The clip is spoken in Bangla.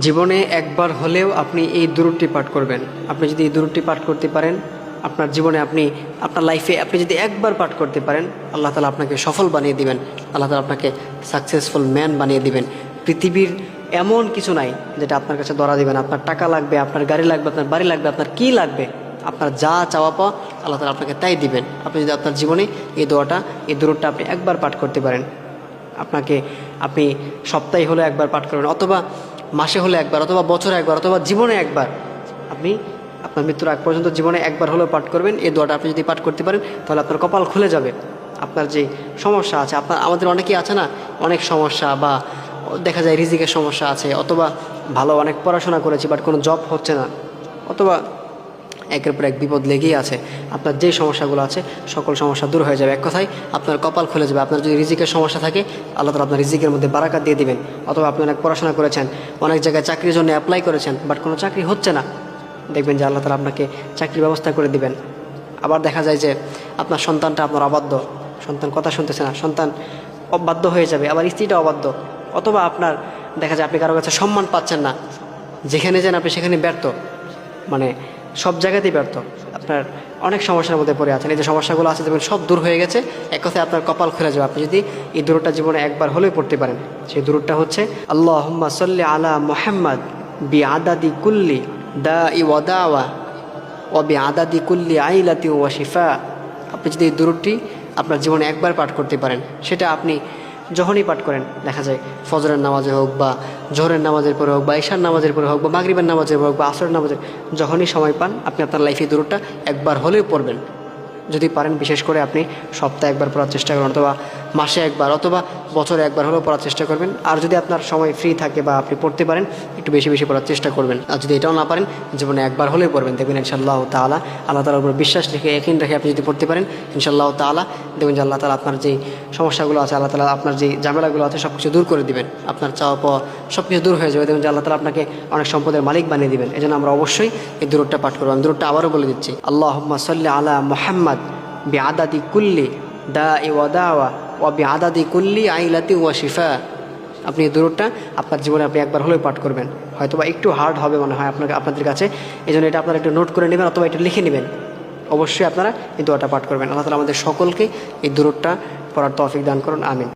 জীবনে একবার হলেও আপনি এই দুরূহটি পাঠ করবেন। আপনি যদি এই দুরূহটি পাঠ করতে পারেন, আপনার জীবনে আপনার লাইফে আপনি যদি একবার পাঠ করতে পারেন, আল্লাহ তাআলা আপনাকে সফল বানিয়ে দিবেন। আল্লাহ তাআলা আপনাকে সাকসেসফুল ম্যান বানিয়ে দিবেন। পৃথিবীর এমন কিছু নাই যেটা আপনার কাছে ধরা দিবেন। আপনার টাকা লাগবে, আপনার গাড়ি লাগবে, আপনার বাড়ি লাগবে, আপনার কি লাগবে, আপনার যা চাওয়া পাওয়া আল্লাহ তাআলা আপনাকে তাই দিবেন। আপনি যদি আপনার জীবনে এই দুরূহটা আপনি একবার পাঠ করতে পারেন। আপনি সপ্তাহে হলে একবার পাঠ করবেন, অথবা মাসে হলে একবার, অথবা বছরে একবার, অথবা জীবনে একবার। আপনি আপনার মৃত্যুর আগ পর্যন্ত জীবনে একবার হলেও পাঠ করবেন। এই দোয়াটা আপনি যদি পাঠ করতে পারেন, তাহলে আপনার কপাল খুলে যাবে। আপনার যে সমস্যা আছে, আমাদের অনেকেই আছে না, অনেক সমস্যা, বা দেখা যায় রিজিকের সমস্যা আছে, অথবা ভালো অনেক পড়াশোনা করেছি বাট কোনো জব হচ্ছে না, অথবা একের পর এক বিপদ লেগেই আছে। আপনার যে সমস্যাগুলো আছে সকল সমস্যা দূর হয়ে যাবে। এক কথায় আপনার কপাল খুলে যাবে। আপনার যদি রিজিকের সমস্যা থাকে, আল্লাহ তাআলা আপনার রিজিকের মধ্যে বারাকাত দিয়ে দিবেন। অথবা আপনি অনেক পড়াশোনা করেছেন, অনেক জায়গায় চাকরির জন্য অ্যাপ্লাই করেছেন, বাট কোনো চাকরি হচ্ছে না, দেখবেন যে আল্লাহ তাআলা আপনাকে চাকরির ব্যবস্থা করে দিবেন। আবার দেখা যায় যে আপনার সন্তানটা আপনার অবাধ্য, সন্তান কথা শুনতেছে না, সন্তান অবাধ্য হয়ে যাবে, আবার স্ত্রীটা অবাধ্য। অথবা আপনার দেখা যায় আপনি কারো কাছে সম্মান পাচ্ছেন না, যেখানে যান আপনি সেখানে ব্যর্থ, মানে সব জায়গাতেই ব্যর্থ। আপনার অনেক সমস্যার মধ্যে পড়ে আছেন। এই যে সমস্যাগুলো আছে দেখবেন সব দূর হয়ে গেছে। এক কথায় আপনার কপাল খুলে যাবে আপনি যদি এই দুরূহটা জীবনে একবার হলেও পড়তে পারেন। সেই দুরূহটা হচ্ছে আল্লাহুম্মা সাল্লি আলা মুহাম্মাদ বিআদাদি কুল্লি দাই ওয়া দাওয়া ওয়া বিআদাদি কুল্লি আইলাতি ওয়া শিফা। আপনি যদি এই দুরূহটি আপনার জীবনে একবার পাঠ করতে পারেন, সেটা আপনি যখনই পাঠ করেন, দেখা যায় ফজরের নামাজে হোক, বা জোহরের নামাজের পরে হোক, বা ঈশার নামাজের পরে হোক, বা মাগরিবের নামাজের পরে হোক, বা আসরের নামাজের, যখনই সময় পান আপনি আপনার লাইফে দুরূহটা একবার হলেও পড়বেন। যদি পারেন বিশেষ করে আপনি সপ্তাহে একবার পড়ার চেষ্টা করবেন, অথবা মাসে একবার, অথবা বছরে একবার হলেও পড়ার চেষ্টা করবেন। আর যদি আপনার সময় ফ্রি থাকে বা আপনি পড়তে পারেন, একটু বেশি বেশি পড়ার চেষ্টা করবেন। আর যদি এটাও না পারেন, জীবনে একবার হলেও পড়বেন। দেখবেন ইনশাআল্লাহ তাআলা, আল্লাহ তাআলার উপর বিশ্বাস রেখে, ইয়াকিন রেখে আপনি যদি পড়তে পারেন, ইনশাআল্লাহ তাআলা দেখবেন যে আল্লাহ তাআলা আপনার যে সমস্যাগুলো আছে, আল্লাহ তাআলা আপনার যে ঝামেলাগুলো আছে সব কিছু দূর করে দিবেন। আপনার চাওয়া পাওয়া সব কিছু দূর হয়ে যাবে। দেখবেন যে আল্লাহ তাআলা আপনাকে অনেক সম্পদের মালিক বানিয়ে দিবেন। এই জন্য আমরা অবশ্যই এই দুরূহটা পাঠ করব। আমি দুরূহটা আবারও বলে দিচ্ছি, আল্লাহুম্মা সাল্লি আলা মুহাম্মাদ বিআদাদি কুল্লি দাই ওয়া দাওয়া ওয়া বিআদাদি কুল্লি আইলাতি ওয়া শিফা। আপনি এই দুরূহটা আপনার জীবনে আপনি একবার হলেও পাঠ করবেন। হয়তোবা একটু হার্ড হবে মনে হয় আপনাদের কাছে, এই জন্য এটা আপনারা একটু নোট করে নেবেন, অথবা এটা লিখে নেবেন। অবশ্যই আপনারা এই দোয়াটা পাঠ করবেন। আল্লাহ তাআলা আমাদের সকলকে এই দুরূহটা পড়ার তৌফিক দান করুন, আমিন।